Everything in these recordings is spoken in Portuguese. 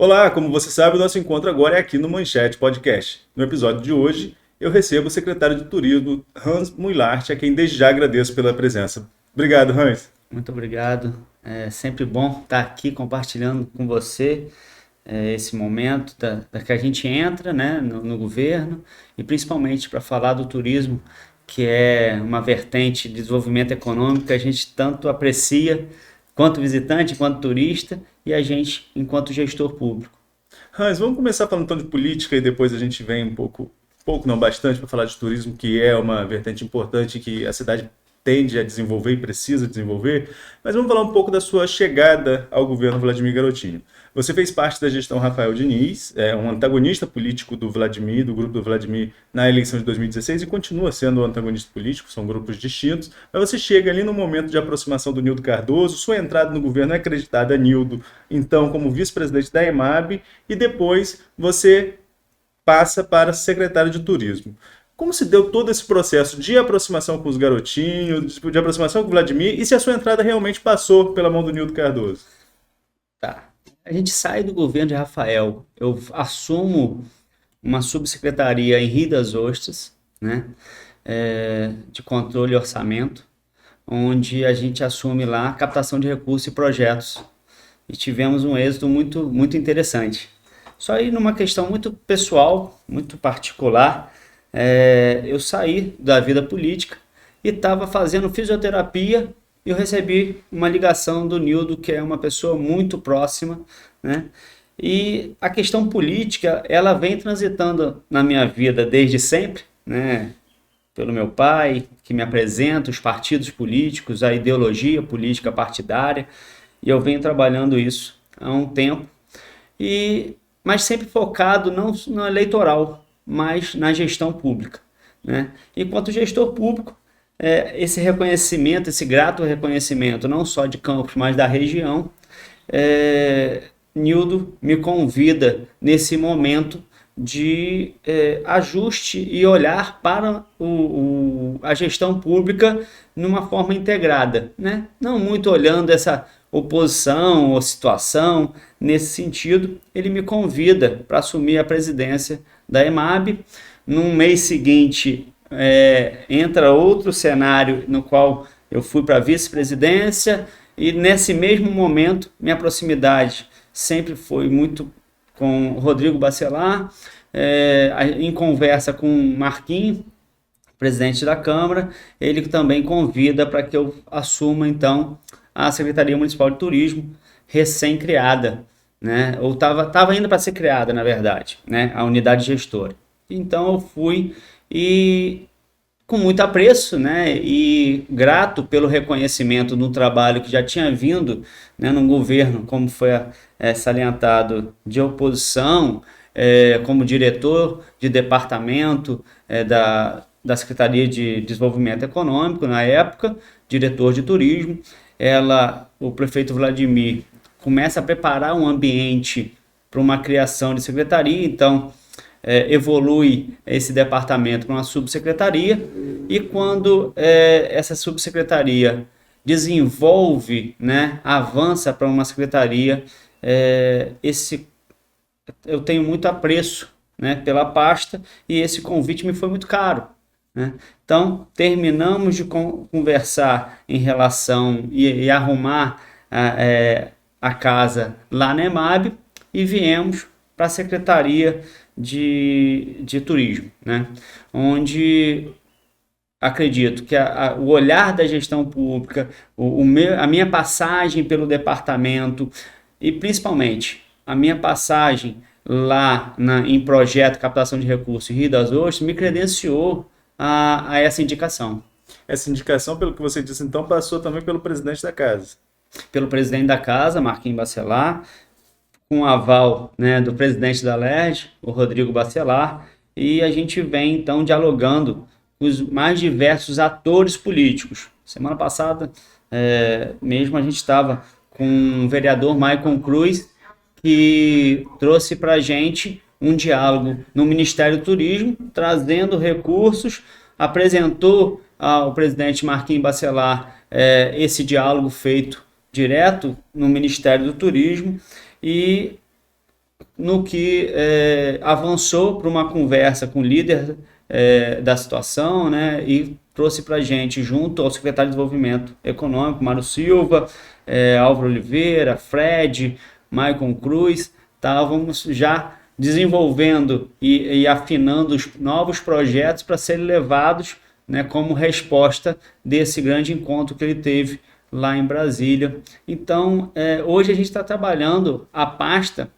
Olá, como você sabe, o nosso encontro agora é aqui no Manchete Podcast. No episódio de hoje, eu recebo o secretário de Turismo, Hans Muilart, a quem desde já agradeço pela presença. Obrigado, Hans. Muito obrigado. É sempre bom estar aqui compartilhando com você esse momento da que a gente entra, né, no governo e principalmente para falar do turismo, que é uma vertente de desenvolvimento econômico que a gente tanto aprecia, quanto visitante, quanto turista, e a gente enquanto gestor público. Hans, vamos começar falando então de política e depois a gente vem pouco não, bastante para falar de turismo, que é uma vertente importante que a cidade tende a desenvolver e precisa desenvolver. Mas vamos falar um pouco da sua chegada ao governo Vladimir Garotinho. Você fez parte da gestão Rafael Diniz, é um antagonista político do Vladimir, do grupo do Vladimir, na eleição de 2016 e continua sendo um antagonista político, são grupos distintos, mas você chega ali no momento de aproximação do Nildo Cardoso, sua entrada no governo é acreditada a Nildo, então como vice-presidente da EMAB, e depois você passa para secretário de turismo. Como se deu todo esse processo de aproximação com os garotinhos, de aproximação com o Vladimir, e se a sua entrada realmente passou pela mão do Nildo Cardoso? Tá. A gente sai do governo de Rafael, eu assumo uma subsecretaria em Rio das Ostras, né, de controle e orçamento, onde a gente assume lá captação de recursos e projetos. E tivemos um êxito muito interessante. Só aí numa questão muito pessoal, muito particular, eu saí da vida política e estava fazendo fisioterapia e eu recebi uma ligação do Nildo, que é uma pessoa muito próxima, né? E a questão política, ela vem transitando na minha vida desde sempre, né? Pelo meu pai, que me apresenta os partidos políticos, a ideologia política partidária, e eu venho trabalhando isso há um tempo, mas sempre focado não no eleitoral, mas na gestão pública, né? Enquanto gestor público, esse reconhecimento, esse grato reconhecimento, não só de Campos, mas da região, Nildo me convida nesse momento de ajuste e olhar para a gestão pública numa forma integrada, né? Não muito olhando essa oposição ou situação. Nesse sentido, ele me convida para assumir a presidência da EMAB. No mês seguinte, entra outro cenário no qual eu fui para a vice-presidência, e nesse mesmo momento, minha proximidade sempre foi muito com o Rodrigo Bacelar, em conversa com o Marquinhos, presidente da Câmara, ele também convida para que eu assuma, então, a Secretaria Municipal de Turismo, recém-criada, né? Ou estava indo para ser criada, na verdade, né? A unidade gestora. Então eu fui e com muito apreço, né, e grato pelo reconhecimento do trabalho que já tinha vindo, né, no governo, como foi salientado, de oposição, como diretor de departamento da Secretaria de Desenvolvimento Econômico, na época, diretor de turismo. O prefeito Vladimir começa a preparar um ambiente para uma criação de secretaria, então evolui esse departamento para uma subsecretaria, e quando essa subsecretaria desenvolve, né, avança para uma secretaria, eu tenho muito apreço, né, pela pasta, e esse convite me foi muito caro, né? Então terminamos de conversar em relação e arrumar a casa lá na EMAB e viemos para a Secretaria de Turismo, né? Onde acredito que o olhar da gestão pública, a minha passagem pelo departamento e principalmente a minha passagem lá em projeto de captação de recursos em Rio das Ostras me credenciou a essa indicação. Essa indicação, pelo que você disse, então, passou também pelo presidente da casa. Pelo presidente da casa, Marquinhos Bacelar, com o aval, né, do presidente da LERJ, o Rodrigo Bacelar, e a gente vem então dialogando com os mais diversos atores políticos. Semana passada, mesmo a gente estava com o vereador Maicon Cruz, que trouxe para a gente um diálogo no Ministério do Turismo, trazendo recursos, apresentou ao presidente Marquinhos Bacelar esse diálogo feito direto no Ministério do Turismo, e no que avançou para uma conversa com o líder da situação, né, e trouxe para a gente, junto ao secretário de Desenvolvimento Econômico, Mário Silva, Álvaro Oliveira, Fred, Maicon Cruz, estávamos já desenvolvendo e afinando os novos projetos para serem levados, né, como resposta desse grande encontro que ele teve lá em Brasília. Então, hoje a gente está trabalhando a pasta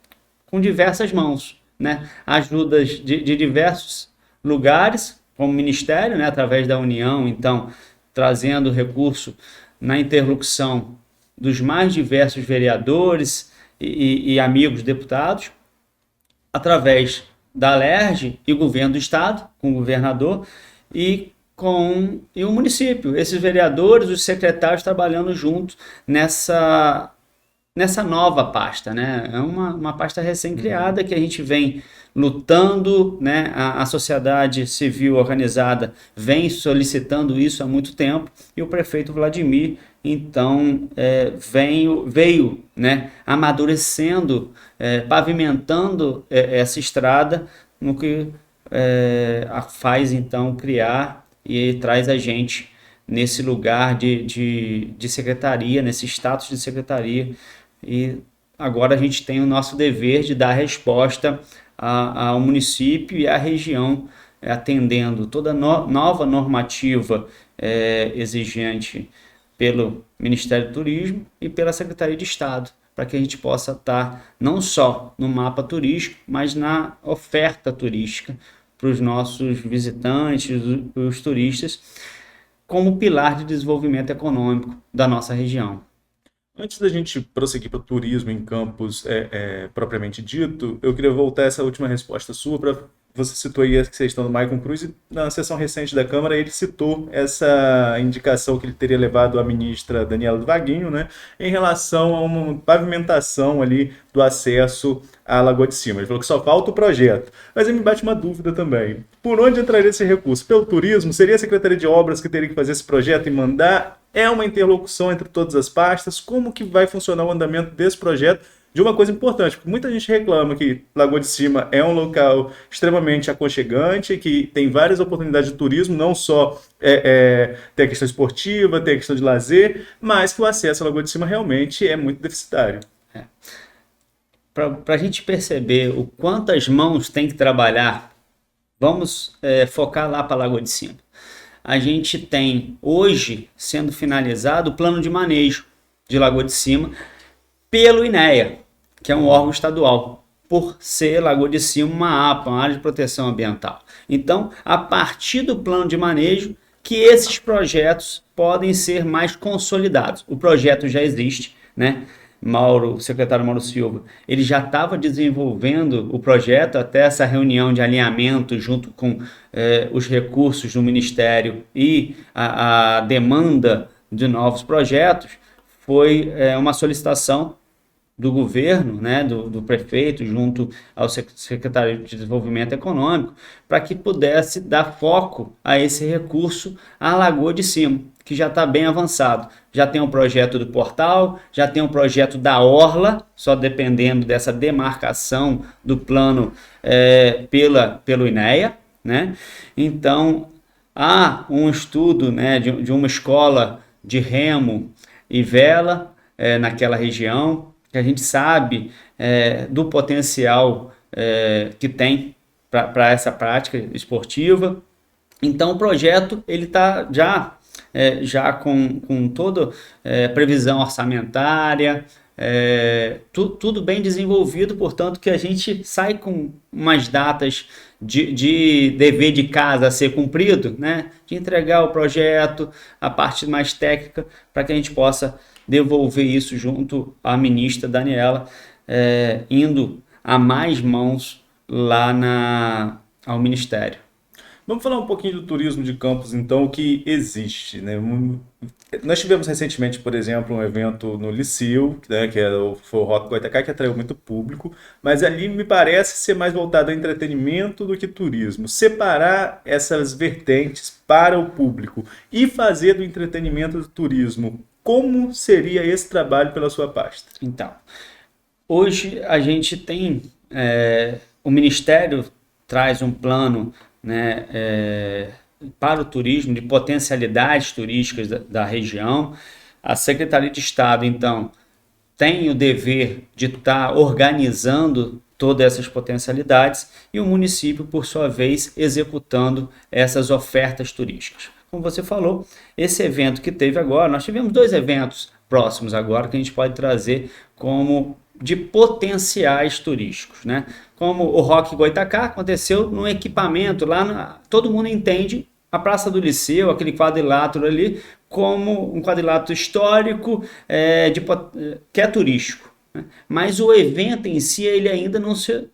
com diversas mãos, né? Ajudas de diversos lugares, como Ministério, né? Através da União, então, trazendo recurso na interlocução dos mais diversos vereadores e amigos deputados, através da Alerj e governo do Estado, com o governador, e o município, esses vereadores, os secretários trabalhando juntos nessa nova pasta, né? É uma pasta recém-criada que a gente vem lutando, né? A sociedade civil organizada vem solicitando isso há muito tempo e o prefeito Vladimir, então, veio, né? Amadurecendo, pavimentando essa estrada, no que faz, então, criar e traz a gente nesse lugar de secretaria, nesse status de secretaria. E agora a gente tem o nosso dever de dar resposta ao município e à região, atendendo toda nova normativa exigente pelo Ministério do Turismo e pela Secretaria de Estado, para que a gente possa estar não só no mapa turístico, mas na oferta turística para os nossos visitantes, os turistas, como pilar de desenvolvimento econômico da nossa região. Antes da gente prosseguir para o turismo em Campos propriamente dito, eu queria voltar a essa última resposta sua para você citou aí a questão do Maicon Cruz e na sessão recente da Câmara ele citou essa indicação que ele teria levado à ministra Daniela do Vaguinho, né, em relação a uma pavimentação ali do acesso à Lagoa de Cima. Ele falou que só falta o projeto. Mas aí me bate uma dúvida também. Por onde entraria esse recurso? Pelo turismo? Seria a Secretaria de Obras que teria que fazer esse projeto e mandar? É uma interlocução entre todas as pastas? Como que vai funcionar o andamento desse projeto? De uma coisa importante, porque muita gente reclama que Lagoa de Cima é um local extremamente aconchegante, que tem várias oportunidades de turismo, não só tem a questão esportiva, tem a questão de lazer, mas que o acesso à Lagoa de Cima realmente é muito deficitário. Para a gente perceber o quantas mãos tem que trabalhar, vamos focar lá para a Lagoa de Cima. A gente tem hoje sendo finalizado o plano de manejo de Lagoa de Cima pelo INEA, que é um órgão estadual, por ser Lagoa de Cima uma APA, uma área de proteção ambiental. Então, a partir do plano de manejo, que esses projetos podem ser mais consolidados. O projeto já existe, né? O secretário Mauro Silva, ele já estava desenvolvendo o projeto até essa reunião de alinhamento junto com os recursos do Ministério e a demanda de novos projetos, foi uma solicitação do governo, né, do prefeito, junto ao secretário de Desenvolvimento Econômico, para que pudesse dar foco a esse recurso à Lagoa de Cima, que já está bem avançado. Já tem um projeto do portal, já tem um projeto da Orla, só dependendo dessa demarcação do plano pelo INEA, né? Então, há um estudo, né, de uma escola de remo e vela naquela região, que a gente sabe do potencial que tem para essa prática esportiva. Então o projeto ele está já com toda previsão orçamentária, tudo bem desenvolvido, portanto que a gente sai com umas datas de dever de casa a ser cumprido, né? De entregar o projeto, a parte mais técnica, para que a gente possa devolver isso junto à ministra Daniela, indo a mais mãos lá ao Ministério. Vamos falar um pouquinho do turismo de Campos, então, que existe, né? Nós tivemos recentemente, por exemplo, um evento no Liceu, né, foi o Rock Goitacá, que atraiu muito público, mas ali me parece ser mais voltado a entretenimento do que turismo. Separar essas vertentes para o público e fazer do entretenimento do turismo, como seria esse trabalho pela sua pasta? Então, hoje a gente tem o Ministério traz um plano, né, para o turismo, de potencialidades turísticas da região. A Secretaria de Estado, então, tem o dever de estar organizando todas essas potencialidades e o município, por sua vez, executando essas ofertas turísticas. Como você falou, esse evento que teve agora, nós tivemos 2 eventos próximos agora que a gente pode trazer como de potenciais turísticos, né? Como o Rock Goitacá aconteceu num equipamento lá, todo mundo entende a Praça do Liceu, aquele quadrilátero ali, como um quadrilátero histórico que é turístico, né? Mas o evento em si ele ainda não se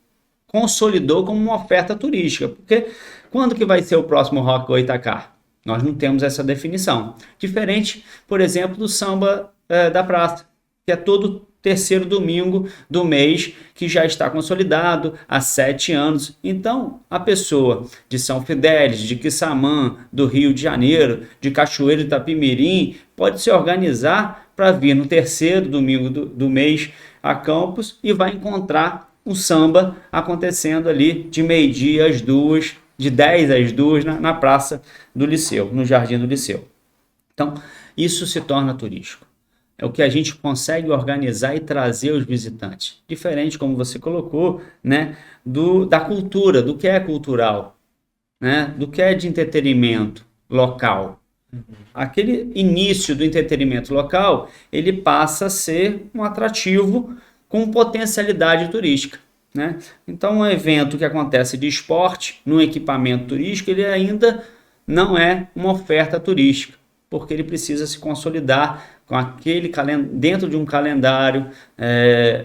consolidou como uma oferta turística, porque quando que vai ser o próximo Rock Goitacá? Nós não temos essa definição. Diferente, por exemplo, do samba da praça, que é todo terceiro domingo do mês, que já está consolidado há 7 anos. Então, a pessoa de São Fidélis, de Quissamã, do Rio de Janeiro, de Cachoeiro de Itapimirim, pode se organizar para vir no terceiro domingo do mês a Campos e vai encontrar um samba acontecendo ali de meio-dia às 2, de 10 às 2 na Praça do Liceu, no Jardim do Liceu. Então, isso se torna turístico. É o que a gente consegue organizar e trazer os visitantes. Diferente, como você colocou, né, da cultura, do que é cultural, né, do que é de entretenimento local. Aquele início do entretenimento local, ele passa a ser um atrativo com potencialidade turística, né? Então, um evento que acontece de esporte, num equipamento turístico, ele ainda não é uma oferta turística, porque ele precisa se consolidar com dentro de um calendário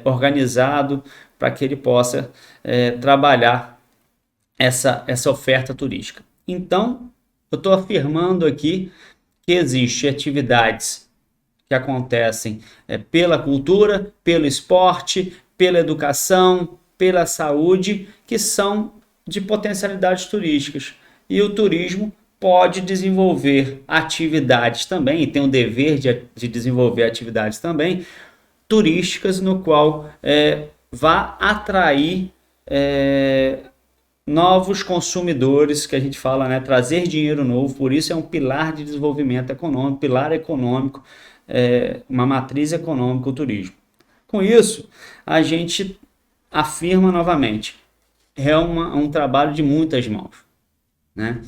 organizado para que ele possa trabalhar essa oferta turística. Então, eu estou afirmando aqui que existem atividades que acontecem pela cultura, pelo esporte, pela educação, pela saúde, que são de potencialidades turísticas. E o turismo pode desenvolver atividades também, e tem o dever de desenvolver atividades também, turísticas, no qual vá atrair novos consumidores, que a gente fala, né, trazer dinheiro novo. Por isso é um pilar de desenvolvimento econômico, pilar econômico, uma matriz econômica, o turismo. Com isso, a gente afirma novamente, é um trabalho de muitas mãos, né?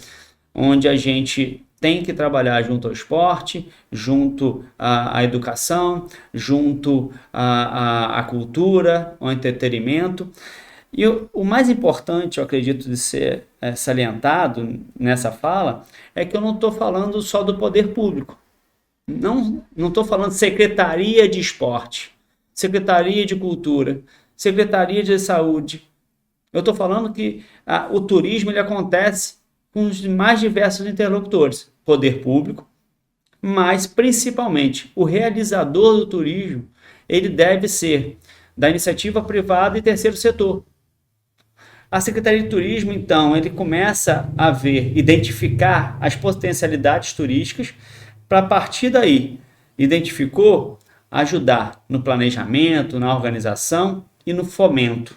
Onde a gente tem que trabalhar junto ao esporte, junto à educação, junto à cultura, ao entretenimento. E o mais importante, eu acredito, de ser salientado nessa fala, é que eu não estou falando só do poder público. Não estou falando Secretaria de Esporte, Secretaria de Cultura, Secretaria de Saúde. Eu estou falando que o turismo ele acontece com os mais diversos interlocutores, poder público, mas principalmente o realizador do turismo, ele deve ser da iniciativa privada e terceiro setor. A Secretaria de Turismo, então, ele começa a identificar as potencialidades turísticas, para a partir daí, identificou, ajudar no planejamento, na organização e no fomento.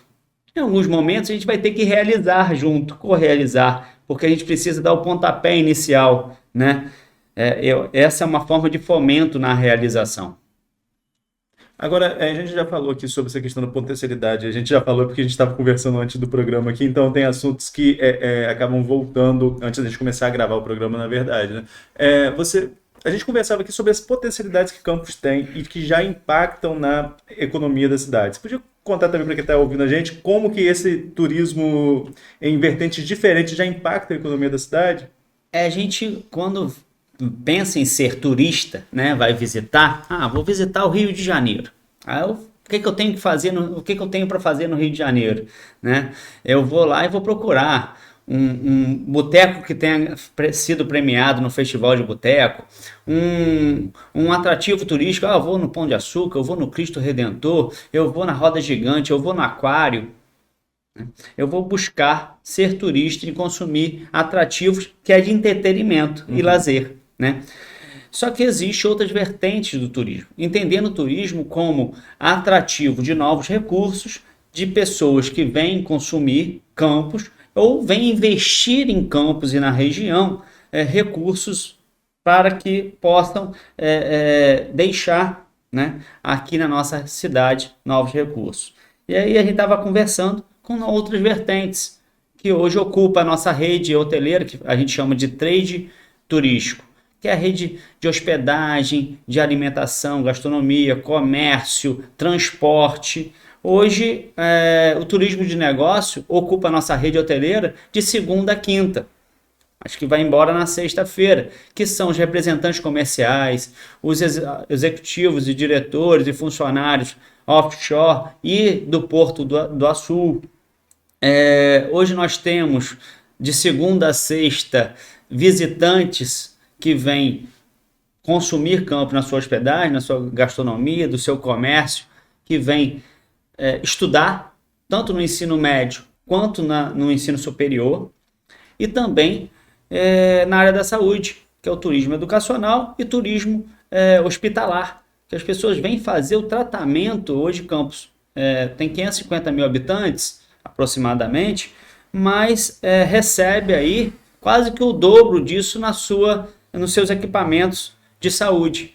Em alguns momentos a gente vai ter que realizar junto, correalizar, porque a gente precisa dar o pontapé inicial, né? Essa é uma forma de fomento na realização. Agora, a gente já falou aqui sobre essa questão da potencialidade, a gente já falou porque a gente estava conversando antes do programa aqui, então tem assuntos que acabam voltando antes da gente começar a gravar o programa, na verdade, né? A gente conversava aqui sobre as potencialidades que Campos tem e que já impactam na economia da cidade. Você podia contar também para quem está ouvindo a gente como que esse turismo em vertentes diferentes já impacta a economia da cidade? A gente, quando pensa em ser turista, né, vai visitar, vou visitar o Rio de Janeiro. O que eu tenho que fazer, o que eu tenho para fazer no Rio de Janeiro, né? Eu vou lá e vou procurar um boteco que tenha sido premiado no Festival de Boteco, um atrativo turístico. Eu vou no Pão de Açúcar, eu vou no Cristo Redentor, eu vou na Roda Gigante, eu vou no Aquário. Eu vou buscar ser turista e consumir atrativos que é de entretenimento e lazer, né? Só que existe outras vertentes do turismo, entendendo o turismo como atrativo de novos recursos, de pessoas que vêm consumir Campos ou vêm investir em Campos e na região recursos para que possam deixar, né, aqui na nossa cidade novos recursos. E aí a gente estava conversando com outras vertentes que hoje ocupa a nossa rede hoteleira, que a gente chama de trade turístico, que é a rede de hospedagem, de alimentação, gastronomia, comércio, transporte. Hoje, o turismo de negócio ocupa a nossa rede hoteleira de segunda a quinta. Acho que vai embora na sexta-feira, que são os representantes comerciais, os executivos e diretores e funcionários offshore e do Porto do Açul. Hoje nós temos, de segunda a sexta, visitantes que vêm consumir Campos na sua hospedagem, na sua gastronomia, do seu comércio, que vêm estudar, tanto no ensino médio quanto no ensino superior, e também na área da saúde, que é o turismo educacional e turismo hospitalar, que as pessoas vêm fazer o tratamento. Hoje Campos tem 550 mil habitantes, aproximadamente, mas recebe aí quase que o dobro disso nos seus equipamentos de saúde.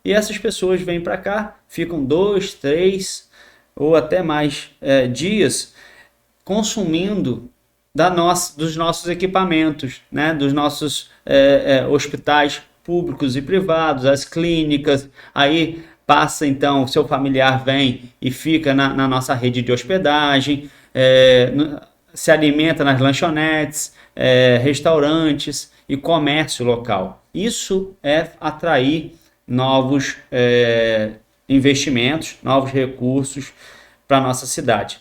E essas pessoas vêm para cá, ficam 2, 3 ou até mais dias consumindo dos nossos equipamentos, né? Dos nossos hospitais públicos e privados, as clínicas. Aí passa então, seu familiar vem e fica na nossa rede de hospedagem, se alimenta nas lanchonetes, restaurantes e comércio local. Isso é atrair novos investimentos, novos recursos para a nossa cidade.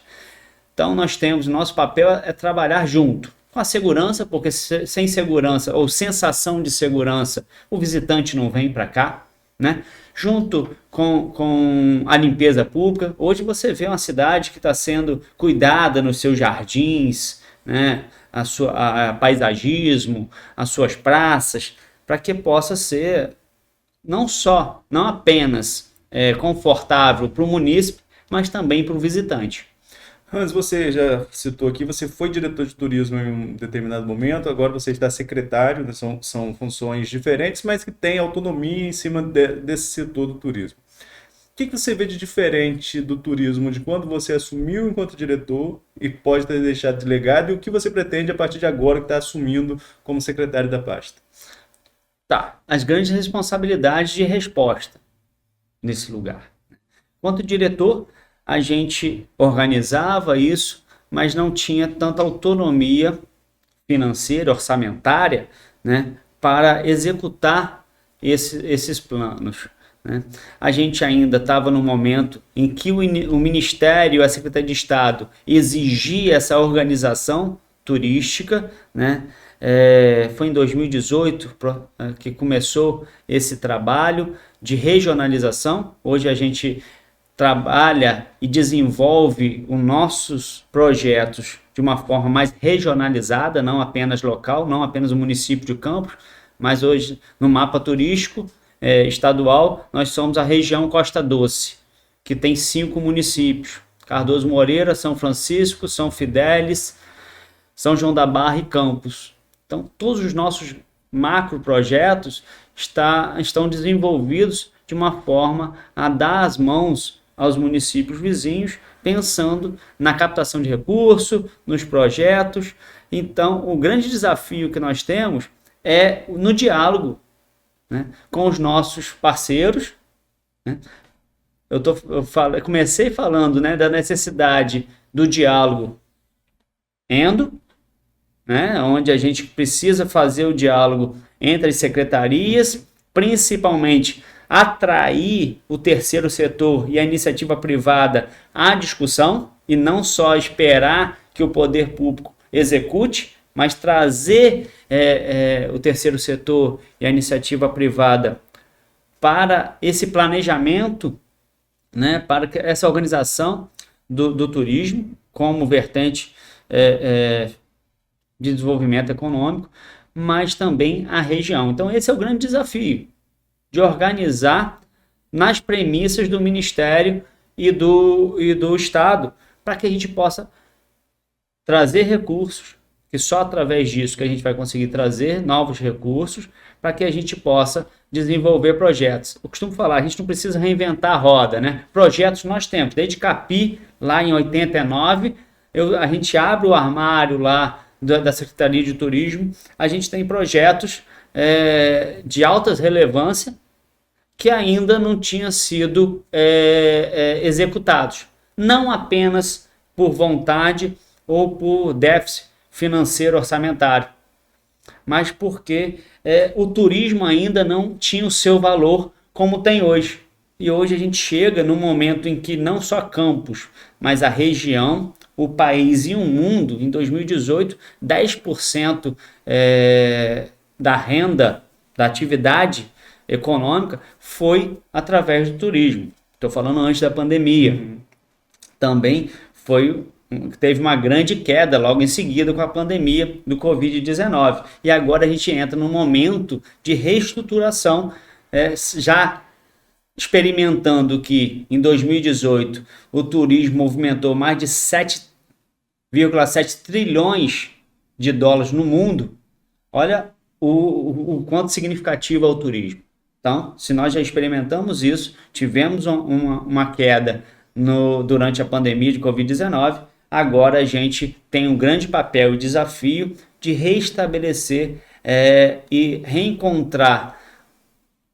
Então nós temos, nosso papel é trabalhar junto com a segurança, porque sem segurança ou sensação de segurança, o visitante não vem para cá, né? Junto com a limpeza pública. Hoje você vê uma cidade que está sendo cuidada nos seus jardins, né? A paisagismo, as suas praças, para que possa ser não apenas confortável para o munícipe, mas também para o visitante. Hans, você já citou aqui, você foi diretor de turismo em um determinado momento, agora você está secretário, né? São funções diferentes, mas que têm autonomia em cima desse setor do turismo. O que você vê de diferente do turismo de quando você assumiu enquanto diretor e pode ter deixado de legado, e o que você pretende a partir de agora que está assumindo como secretário da pasta? Tá, as grandes responsabilidades de resposta nesse lugar. Quanto diretor, a gente organizava isso, mas não tinha tanta autonomia financeira, orçamentária, né, para executar esses planos, né? A gente ainda estava no momento em que o Ministério, a Secretaria de Estado, exigia essa organização turística, né? Foi em 2018 que começou esse trabalho de regionalização. Hoje a gente trabalha e desenvolve os nossos projetos de uma forma mais regionalizada, não apenas local, não apenas o município de Campos, mas hoje no mapa turístico estadual nós somos a região Costa Doce, que tem 5 municípios: Cardoso Moreira, São Francisco, São Fidélis, São João da Barra e Campos. Então todos os nossos macro projetos estão desenvolvidos de uma forma a dar as mãos aos municípios vizinhos, pensando na captação de recursos, nos projetos. Então, o grande desafio que nós temos é no diálogo, né, com os nossos parceiros, né? Eu comecei falando, né, da necessidade do diálogo né, onde a gente precisa fazer o diálogo entre as secretarias, principalmente atrair o terceiro setor e a iniciativa privada à discussão, e não só esperar que o poder público execute, mas trazer o terceiro setor e a iniciativa privada para esse planejamento, né, para essa organização do turismo como vertente de desenvolvimento econômico, mas também a região. Então esse é o grande desafio, de organizar nas premissas do Ministério e do Estado, para que a gente possa trazer recursos, que só através disso que a gente vai conseguir trazer novos recursos, para que a gente possa desenvolver projetos. Eu costumo falar, a gente não precisa reinventar a roda, né? Projetos nós temos, desde Capi, lá em 89, a gente abre o armário lá da Secretaria de Turismo, a gente tem projetos de alta relevância que ainda não tinham sido executados. Não apenas por vontade ou por déficit financeiro orçamentário, mas porque o turismo ainda não tinha o seu valor como tem hoje. E hoje a gente chega no momento em que não só Campos, mas a região, o país e o mundo, em 2018, 10% da renda, da atividade econômica foi através do turismo. Estou falando antes da pandemia. Também teve uma grande queda logo em seguida com a pandemia do Covid-19. E agora a gente entra num momento de reestruturação, já experimentando que em 2018 o turismo movimentou mais de 7,7 trilhões de dólares no mundo. Olha o quanto significativo é o turismo. Então, se nós já experimentamos isso, tivemos uma queda durante a pandemia de Covid-19, agora a gente tem um grande papel e desafio de reestabelecer e reencontrar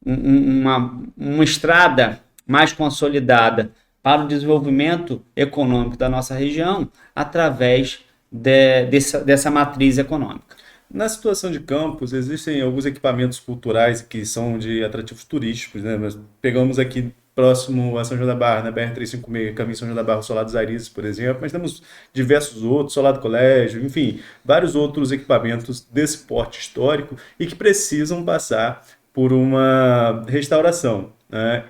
uma estrada mais consolidada para o desenvolvimento econômico da nossa região através dessa matriz econômica. Na situação de Campos, existem alguns equipamentos culturais que são de atrativos turísticos, né? Nós pegamos aqui próximo a São João da Barra, na BR-356, caminho São João da Barra, o Solar dos Arizes, por exemplo, mas temos diversos outros, Solar do Colégio, enfim, vários outros equipamentos desse porte histórico e que precisam passar por uma restauração, né?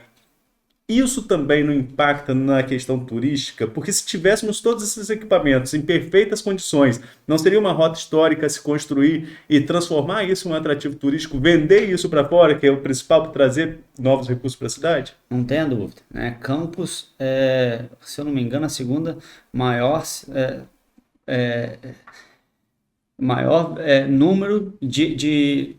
Isso também não impacta na questão turística, porque se tivéssemos todos esses equipamentos em perfeitas condições, não seria uma rota histórica se construir e transformar isso em um atrativo turístico, vender isso para fora, que é o principal para trazer novos recursos para a cidade? Não tenha dúvida, né? Campos se eu não me engano, a segunda maior número de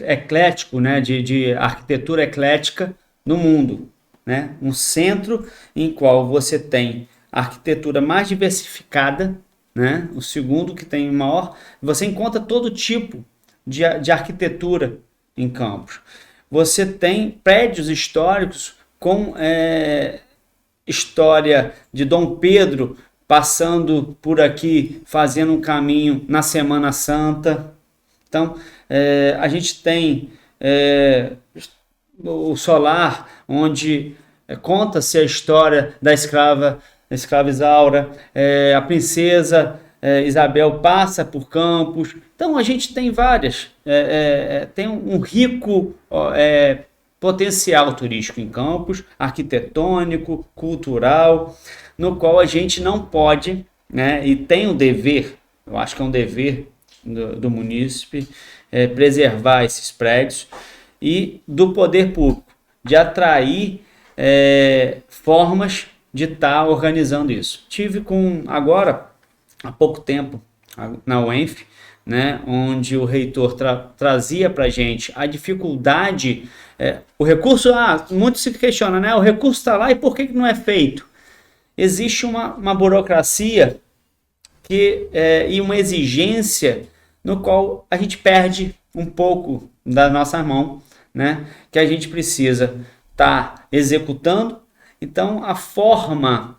eclético, né? de arquitetura eclética no mundo. Né? Um centro em qual você tem a arquitetura mais diversificada, né? O segundo que tem maior, você encontra todo tipo de arquitetura em Campos. Você tem prédios históricos com história de Dom Pedro passando por aqui, fazendo um caminho na Semana Santa. Então, a gente tem o Solar, onde conta-se a história da escrava Isaura, a princesa Isabel passa por Campos. Então a gente tem várias, tem um rico potencial turístico em Campos, arquitetônico, cultural, no qual a gente não pode, né, e tem o dever, eu acho que é um dever do munícipe, preservar esses prédios, e do poder público, de atrair formas de estar organizando isso. Tive agora, há pouco tempo, na UENF, né, onde o reitor trazia para a gente a dificuldade, o recurso, muito se questiona, né, o recurso está lá e por que não é feito? Existe uma burocracia e uma exigência no qual a gente perde um pouco da nossa mão, né, que a gente precisa estar executando. Então a forma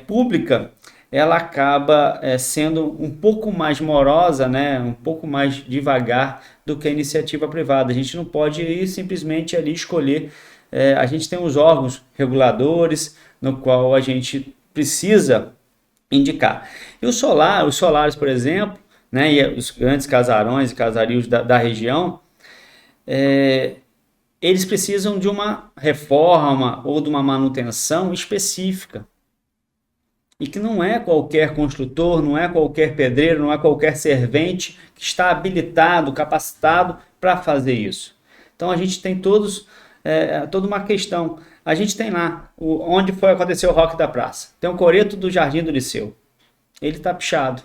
pública, ela acaba sendo um pouco mais morosa, né, um pouco mais devagar do que a iniciativa privada. A gente não pode ir simplesmente ali escolher, a gente tem os órgãos reguladores no qual a gente precisa indicar. E os solares, por exemplo, né, e os grandes casarões e casarios da região, eles precisam de uma reforma ou de uma manutenção específica. E que não é qualquer construtor, não é qualquer pedreiro, não é qualquer servente que está habilitado, capacitado para fazer isso. Então a gente tem toda uma questão. A gente tem lá, onde foi acontecer o Rock da Praça. Tem um coreto do Jardim do Liceu. Ele está pichado.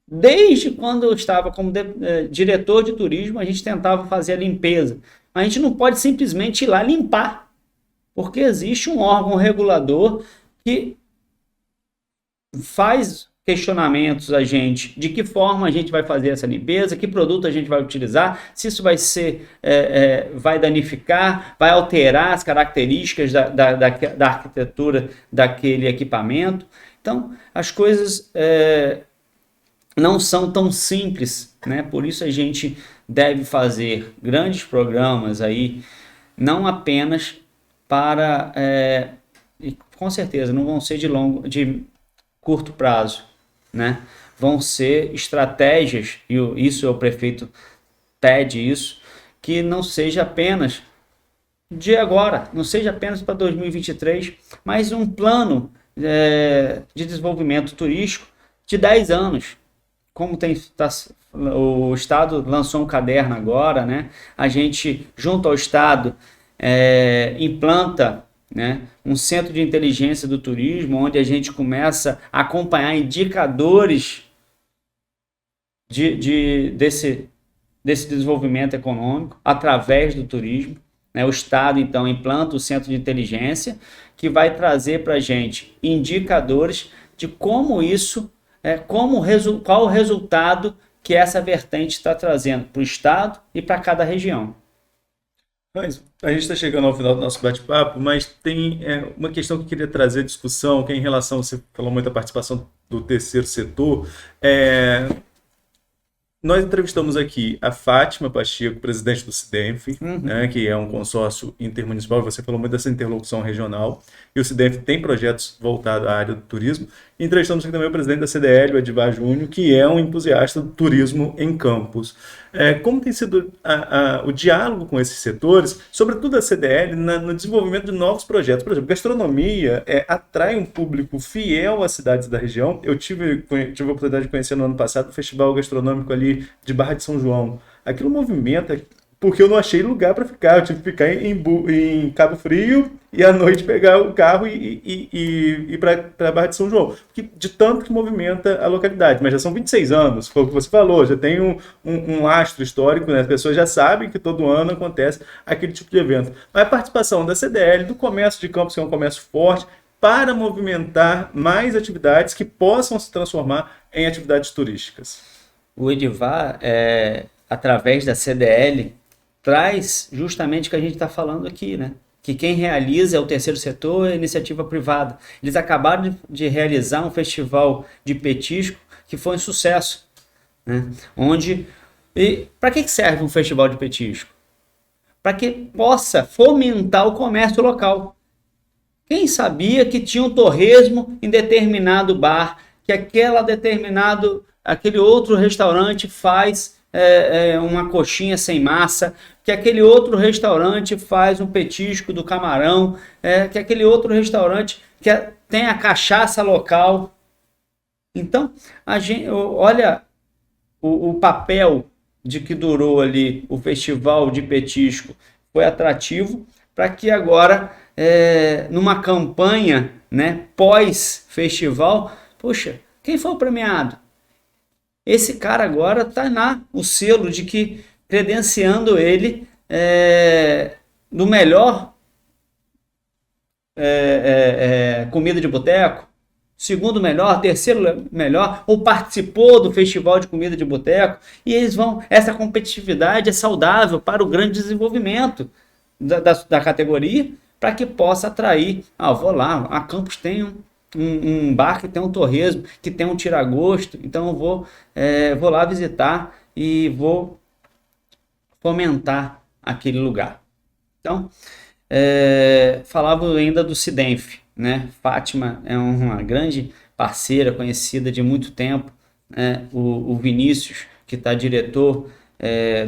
Desde quando eu estava como diretor de turismo, a gente tentava fazer a limpeza. A gente não pode simplesmente ir lá limpar, porque existe um órgão regulador que faz questionamentos a gente, de que forma a gente vai fazer essa limpeza, que produto a gente vai utilizar, se isso vai ser, vai danificar, vai alterar as características da arquitetura daquele equipamento. Então, as coisas não são tão simples, né? Por isso a gente deve fazer grandes programas aí, não apenas para, e com certeza não vão ser de curto prazo, né? Vão ser estratégias, e isso o prefeito pede isso, que não seja apenas de agora, não seja apenas para 2023, mas um plano de desenvolvimento turístico de 10 anos. Como o Estado lançou um caderno agora, né? A gente, junto ao Estado, implanta, né, um centro de inteligência do turismo, onde a gente começa a acompanhar indicadores desse desenvolvimento econômico através do turismo. Né? O Estado, então, implanta o centro de inteligência, que vai trazer para a gente indicadores de como isso, qual o resultado que essa vertente está trazendo para o Estado e para cada região. Mas a gente está chegando ao final do nosso bate-papo, mas tem uma questão que eu queria trazer à discussão, que é em relação, você falou muito da participação do terceiro setor. Nós entrevistamos aqui a Fátima Pacheco, presidente do SIDENF, né, que é um consórcio intermunicipal, você falou muito dessa interlocução regional, e o SIDENF tem projetos voltados à área do turismo. E entrevistamos aqui também o presidente da CDL, o Edivar Júnior, que é um entusiasta do turismo em Campos. Como tem sido o diálogo com esses setores, sobretudo a CDL, no desenvolvimento de novos projetos? Por exemplo, gastronomia atrai um público fiel às cidades da região. Eu tive a oportunidade de conhecer no ano passado o festival gastronômico ali de Barra de São João. Aquilo movimenta, porque eu não achei lugar para ficar. Eu tive que ficar em Cabo Frio e à noite pegar o carro e ir para Barra de São João. De tanto que movimenta a localidade. Mas já são 26 anos, foi o que você falou, já tem um lastro histórico, né? As pessoas já sabem que todo ano acontece aquele tipo de evento. Mas a participação da CDL, do comércio de Campos, que é um comércio forte, para movimentar mais atividades que possam se transformar em atividades turísticas. O Edivar, através da CDL, traz justamente o que a gente está falando aqui, né? Que quem realiza é o terceiro setor e a iniciativa privada. Eles acabaram de realizar um festival de petisco que foi um sucesso, né? Para que serve um festival de petisco? Para que possa fomentar o comércio local. Quem sabia que tinha um torresmo em determinado bar, que aquele outro restaurante faz uma coxinha sem massa, que aquele outro restaurante faz um petisco do camarão, que aquele outro restaurante tem a cachaça local. Então, a gente olha o papel de que durou ali o festival de petisco, foi atrativo para que agora, numa campanha, né, pós-festival, poxa, quem foi o premiado? Esse cara agora está lá, o selo de que credenciando ele do melhor comida de boteco, segundo melhor, terceiro melhor, ou participou do festival de comida de boteco, e essa competitividade é saudável para o grande desenvolvimento da categoria, para que possa atrair, vou lá, a Campos tem um bar que tem um torresmo, que tem um tiragosto, então eu vou lá visitar e vou fomentar aquele lugar. Então, falava ainda do SIDENF, né? Fátima é uma grande parceira, conhecida de muito tempo, né? O Vinícius, que está diretor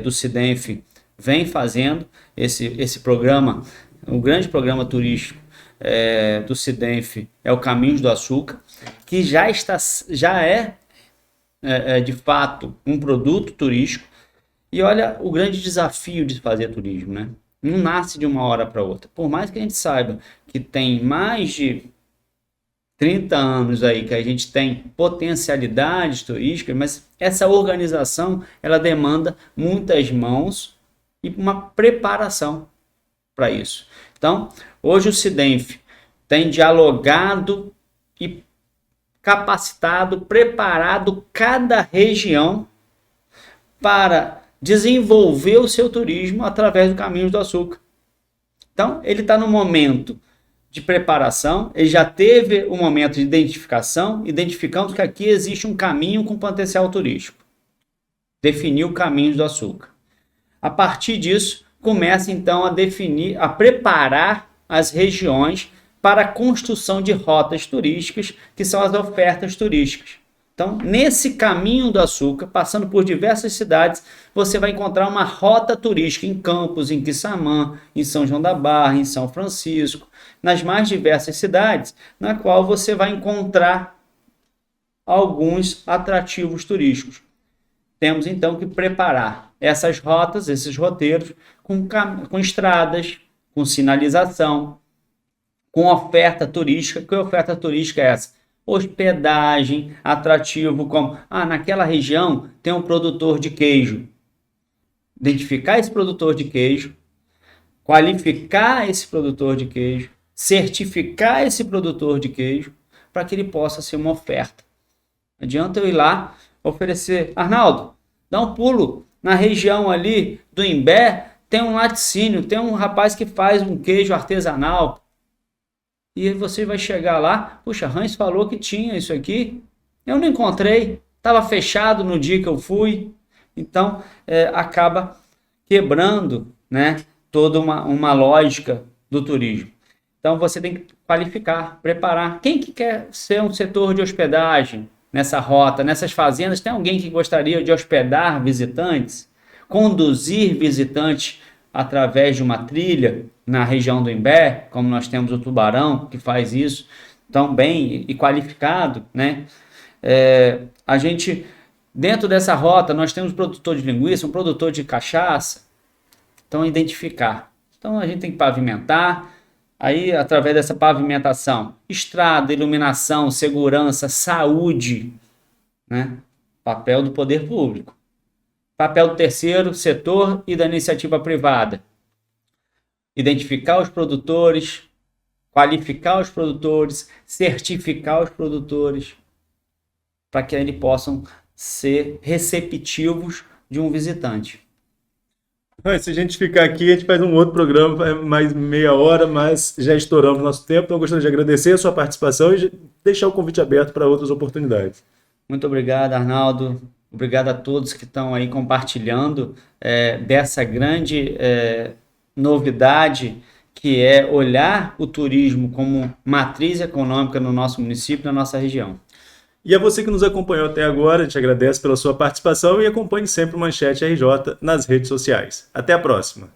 do SIDENF, vem fazendo esse programa, um grande programa turístico do SIDENF, é o Caminhos do Açúcar, que já é de fato um produto turístico. E olha o grande desafio de fazer turismo, né? Não nasce de uma hora para outra. Por mais que a gente saiba que tem mais de 30 anos aí que a gente tem potencialidades turísticas, mas essa organização, ela demanda muitas mãos e uma preparação para isso. Então, hoje o SIDENF tem dialogado e capacitado, preparado cada região para desenvolver o seu turismo através do Caminhos do Açúcar. Então, ele está no momento de preparação, ele já teve o momento de identificação, identificamos que aqui existe um caminho com potencial turístico. Definiu Caminhos do Açúcar. A partir disso, começa então a definir, a preparar as regiões para a construção de rotas turísticas, que são as ofertas turísticas. Então, nesse Caminho do Açúcar, passando por diversas cidades, você vai encontrar uma rota turística em Campos, em Quissamã, em São João da Barra, em São Francisco, nas mais diversas cidades, na qual você vai encontrar alguns atrativos turísticos. Temos então que preparar essas rotas, esses roteiros, com estradas, com sinalização, com oferta turística. Que oferta turística é essa? Hospedagem, atrativo como, naquela região tem um produtor de queijo. Identificar esse produtor de queijo, qualificar esse produtor de queijo, certificar esse produtor de queijo, para que ele possa ser uma oferta. Não adianta eu ir lá oferecer, Arnaldo, dá um pulo na região ali do Imbé, tem um laticínio, tem um rapaz que faz um queijo artesanal. E aí você vai chegar lá, puxa, Hans falou que tinha isso aqui, eu não encontrei, estava fechado no dia que eu fui. Então, acaba quebrando, né, toda uma lógica do turismo. Então, você tem que qualificar, preparar. Quem que quer ser um setor de hospedagem nessa rota, nessas fazendas? Tem alguém que gostaria de hospedar visitantes? Conduzir visitantes através de uma trilha na região do Imbé, como nós temos o Tubarão, que faz isso tão bem e qualificado, né? A gente, dentro dessa rota, nós temos um produtor de linguiça, um produtor de cachaça. Então, identificar. Então, a gente tem que pavimentar. Aí, através dessa pavimentação, estrada, iluminação, segurança, saúde, né? Papel do poder público. Papel do terceiro setor e da iniciativa privada. Identificar os produtores, qualificar os produtores, certificar os produtores, para que eles possam ser receptivos de um visitante. Se a gente ficar aqui, a gente faz um outro programa, mais meia hora, mas já estouramos nosso tempo. Então, eu gostaria de agradecer a sua participação e deixar o convite aberto para outras oportunidades. Muito obrigado, Arnaldo. Obrigado a todos que estão aí compartilhando dessa grande novidade, que é olhar o turismo como matriz econômica no nosso município, na nossa região. E a você que nos acompanhou até agora, a gente agradece pela sua participação e acompanhe sempre o Manchete RJ nas redes sociais. Até a próxima!